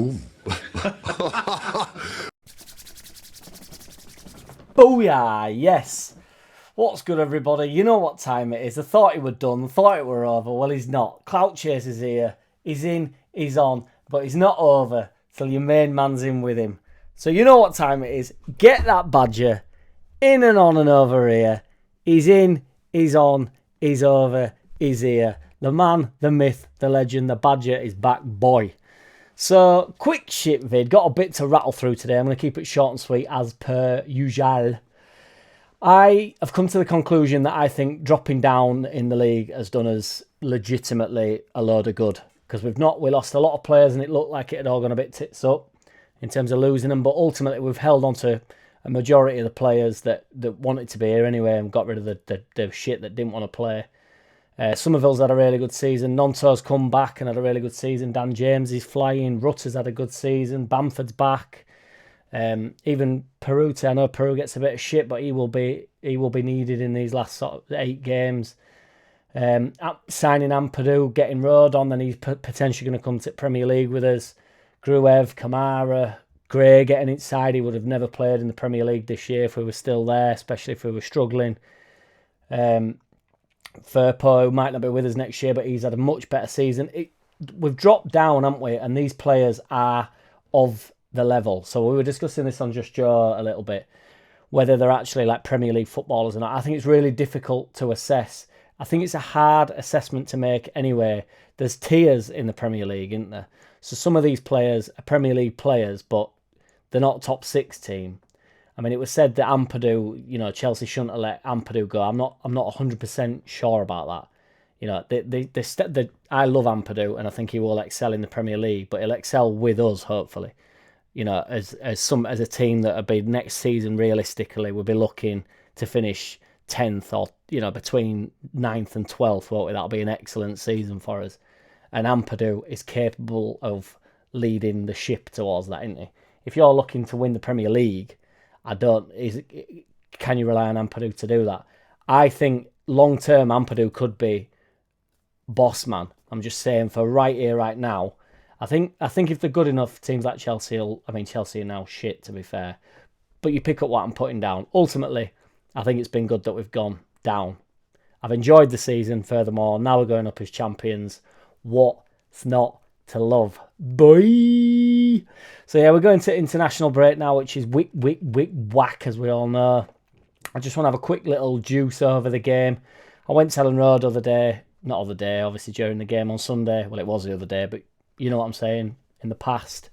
Boom. Booyah, yes. What's good, everybody? You know what time it is. I thought it were done, thought it were over. Well, he's not. Clout Chase is here. He's in, he's on, but he's not over till your main man's in with him. So you know what time it is. Get that badger in and on and over here. He's in, he's on, he's over, he's here. The man, the myth, the legend, the badger is back, boy. So, quick shit vid. Got a bit to rattle through today. I'm going to keep it short and sweet as per usual. I have come to the conclusion that I think dropping down in the league has done us legitimately a load of good. Because we lost a lot of players and it looked like it had all gone a bit tits up in terms of losing them. But ultimately we've held on to a majority of the players that wanted to be here anyway and got rid of the shit that didn't want to play. Somerville's had a really good season. Nonto's come back and had a really good season. Dan James is flying. Rutter's had a good season. Bamford's back. Even Perute, I know Peru gets a bit of shit, but he will be needed in these last sort of 8 games. Signing Ampadu, getting Road on, then he's potentially going to come to Premier League with us. Gruev, Kamara, Gray getting inside. He would have never played in the Premier League this year if we were still there, especially if we were struggling. Firpo might not be with us next year, but he's had a much better season. We've dropped down, haven't we? And these players are of the level. So we were discussing this on Just Joe a little bit, whether they're actually like Premier League footballers or not. I think it's really difficult to assess. I think it's a hard assessment to make anyway. There's tiers in the Premier League, isn't there? So some of these players are Premier League players, but they're not top 6 team. I mean, it was said that Ampadu, Chelsea shouldn't have let Ampadu go. I'm not 100% sure about that. I love Ampadu, and I think he will excel in the Premier League, but he'll excel with us, hopefully. As a team that will be next season, realistically, we'll be looking to finish 10th or between 9th and 12th. Won't we? That'll be an excellent season for us. And Ampadu is capable of leading the ship towards that, isn't he? If you're looking to win the Premier League, can you rely on Ampadu to do that? I think long term Ampadu could be boss man. I'm just saying for right here, right now. I think if they're good enough, teams like Chelsea are now shit, to be fair. But you pick up what I'm putting down. Ultimately, I think it's been good that we've gone down. I've enjoyed the season, furthermore. Now we're going up as champions. What's not to love? Boy! So yeah, we're going to international break now, which is whack, as we all know. I just want to have a quick little juice over the game. I went to Ellen Road obviously during the game on Sunday. Well, it was the other day, but you know what I'm saying, in the past.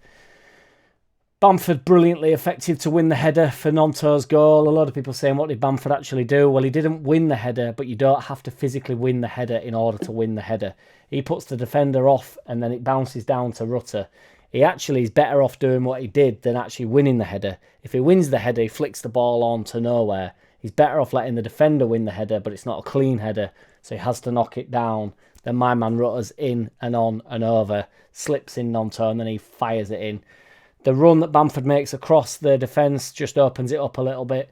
Bamford brilliantly effective to win the header for Nonto's goal. A lot of people saying, what did Bamford actually do? Well, he didn't win the header, but you don't have to physically win the header in order to win the header. He puts the defender off and then it bounces down to Rutter. He actually is better off doing what he did than actually winning the header. If he wins the header, he flicks the ball on to nowhere. He's better off letting the defender win the header, but it's not a clean header, so he has to knock it down. Then my man Rutter's in and on and over, slips in Nonto, and then he fires it in. The run that Bamford makes across the defence just opens it up a little bit,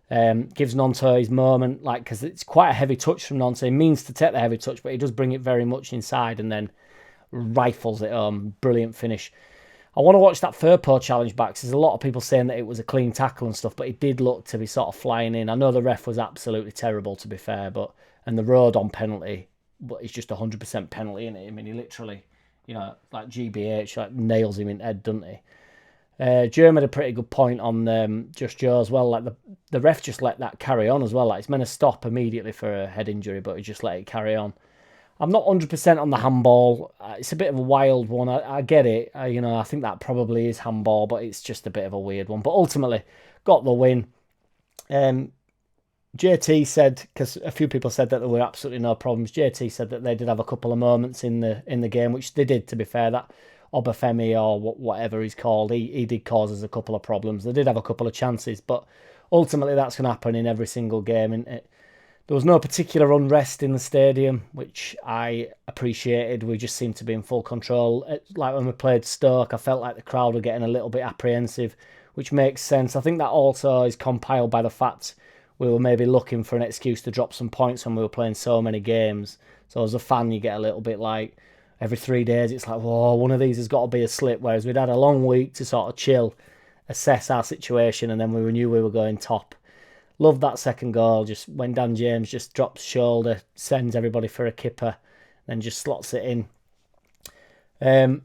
gives Nonto his moment, because it's quite a heavy touch from Nonto. He means to take the heavy touch, but he does bring it very much inside and then rifles it home. Brilliant finish. I want to watch that Firpo challenge back, because there's a lot of people saying that it was a clean tackle and stuff, but it did look to be sort of flying in. I know the ref was absolutely terrible, to be fair, and the Road on penalty, but it's just 100% penalty, isn't it? I mean, he literally, like GBH, nails him in the head, doesn't he? Jerm had a pretty good point on Just Joe as well. Like the ref just let that carry on as well. Like it's meant to stop immediately for a head injury, but he just let it carry on. I'm not 100% on the handball. It's a bit of a wild one. I get it. I think that probably is handball, but it's just a bit of a weird one. But ultimately, got the win. JT said, because a few people said that there were absolutely no problems. JT said that they did have a couple of moments in the game, which they did. To be fair, that Obafemi or whatever he's called, he did cause us a couple of problems. They did have a couple of chances, but ultimately that's going to happen in every single game, isn't it? There was no particular unrest in the stadium, which I appreciated. We just seemed to be in full control. Like when we played Stoke, I felt like the crowd were getting a little bit apprehensive, which makes sense. I think that also is compiled by the fact we were maybe looking for an excuse to drop some points when we were playing so many games. So as a fan, you get a little bit like, every 3 days it's like, whoa, one of these has got to be a slip. Whereas we'd had a long week to sort of chill, assess our situation, and then we knew we were going top. Loved that second goal, just when Dan James just drops shoulder, sends everybody for a kipper, then just slots it in. And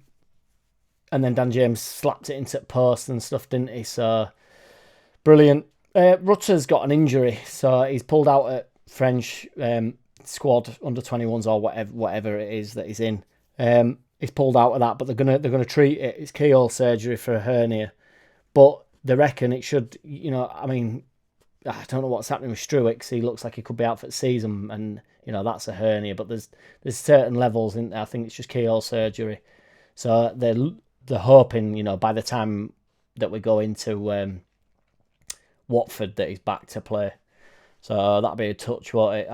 then Dan James slapped it into the post and stuff, didn't he? So, brilliant. Rutter's got an injury, so he's pulled out at French squad under 21s or whatever it is that he's in. He's pulled out of that, but they're gonna treat it. It's keyhole surgery for a hernia, but they reckon it should. I mean, I don't know what's happening with Struix. He looks like he could be out for the season, and that's a hernia. But there's certain levels in there. I think it's just keyhole surgery. So they're hoping, by the time that we go into Watford, that he's back to play. So that'll be a touch, won't it?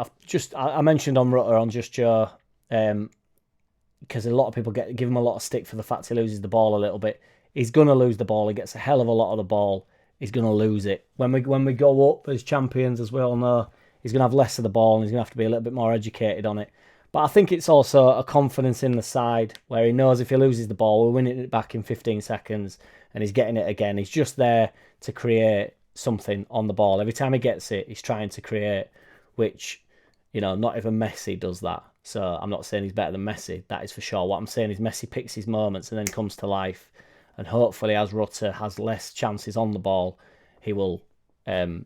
I mentioned on Rutter on Just Joe, because a lot of people give him a lot of stick for the fact he loses the ball a little bit. He's gonna lose the ball. He gets a hell of a lot of the ball. He's going to lose it. When we go up as champions, as we all know, he's going to have less of the ball and he's going to have to be a little bit more educated on it. But I think it's also a confidence in the side where he knows if he loses the ball, we're winning it back in 15 seconds and he's getting it again. He's just there to create something on the ball. Every time he gets it, he's trying to create, which, not even Messi does that. So I'm not saying he's better than Messi, that is for sure. What I'm saying is Messi picks his moments and then comes to life. And hopefully, as Rutter has less chances on the ball, he will learn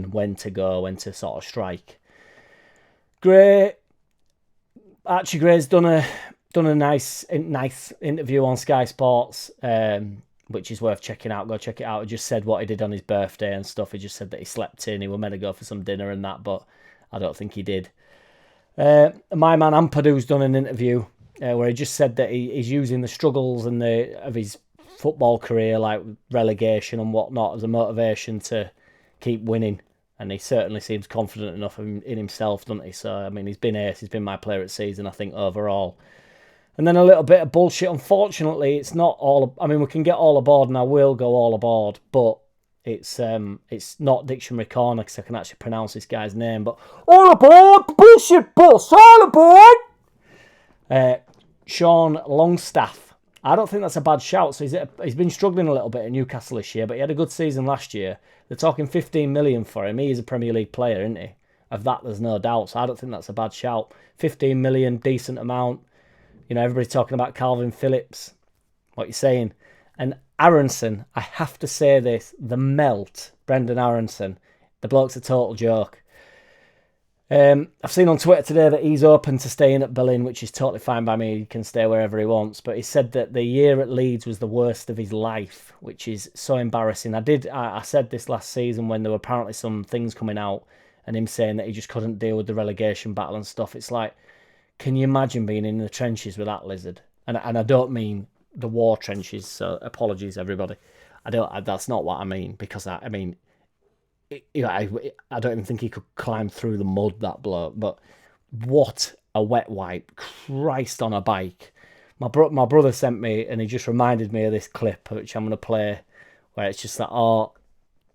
when to go, when to sort of strike. Archie Gray's done a nice interview on Sky Sports, which is worth checking out. Go check it out. He just said what he did on his birthday and stuff. He just said that he slept in. He was meant to go for some dinner and that, but I don't think he did. My man Ampadu's done an interview. Where he just said that he's using the struggles of his football career, like relegation and whatnot, as a motivation to keep winning. And he certainly seems confident enough in himself, doesn't he? So, I mean, he's been ace. He's been my player at season, I think, overall. And then a little bit of bullshit. Unfortunately, it's not all... I mean, we can get all aboard, and I will go all aboard, but it's not Dictionary Corner, because I can actually pronounce this guy's name, but all aboard, bullshit boss, all aboard! Sean Longstaff. I don't think that's a bad shout. So he's been struggling a little bit at Newcastle this year, but he had a good season last year. They're talking 15 million for him. He is a Premier League player, isn't he? Of that, there's no doubt. So I don't think that's a bad shout. 15 million, decent amount. Everybody's talking about Calvin Phillips. What you saying? And Aaronson, I have to say this, the melt, Brendan Aaronson, the bloke's a total joke. I've seen on Twitter today that he's open to staying at Berlin, which is totally fine by me. He can stay wherever he wants. But he said that the year at Leeds was the worst of his life, which is so embarrassing. I said this last season when there were apparently some things coming out and him saying that he just couldn't deal with the relegation battle and stuff. It's like, can you imagine being in the trenches with that lizard? And I don't mean the war trenches, so apologies, everybody. That's not what I mean, because I mean... I don't even think he could climb through the mud, that bloke. But what a wet wipe. Christ on a bike. My brother sent me, and he just reminded me of this clip, which I'm going to play, where it's just like, oh,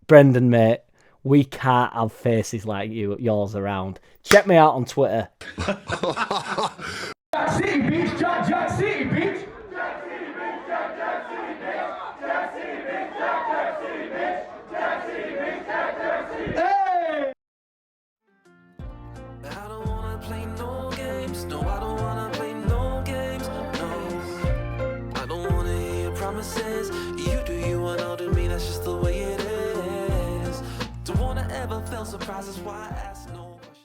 Brendan, mate, we can't have faces like yours around. Check me out on Twitter. JackCity, bitch. JackCity.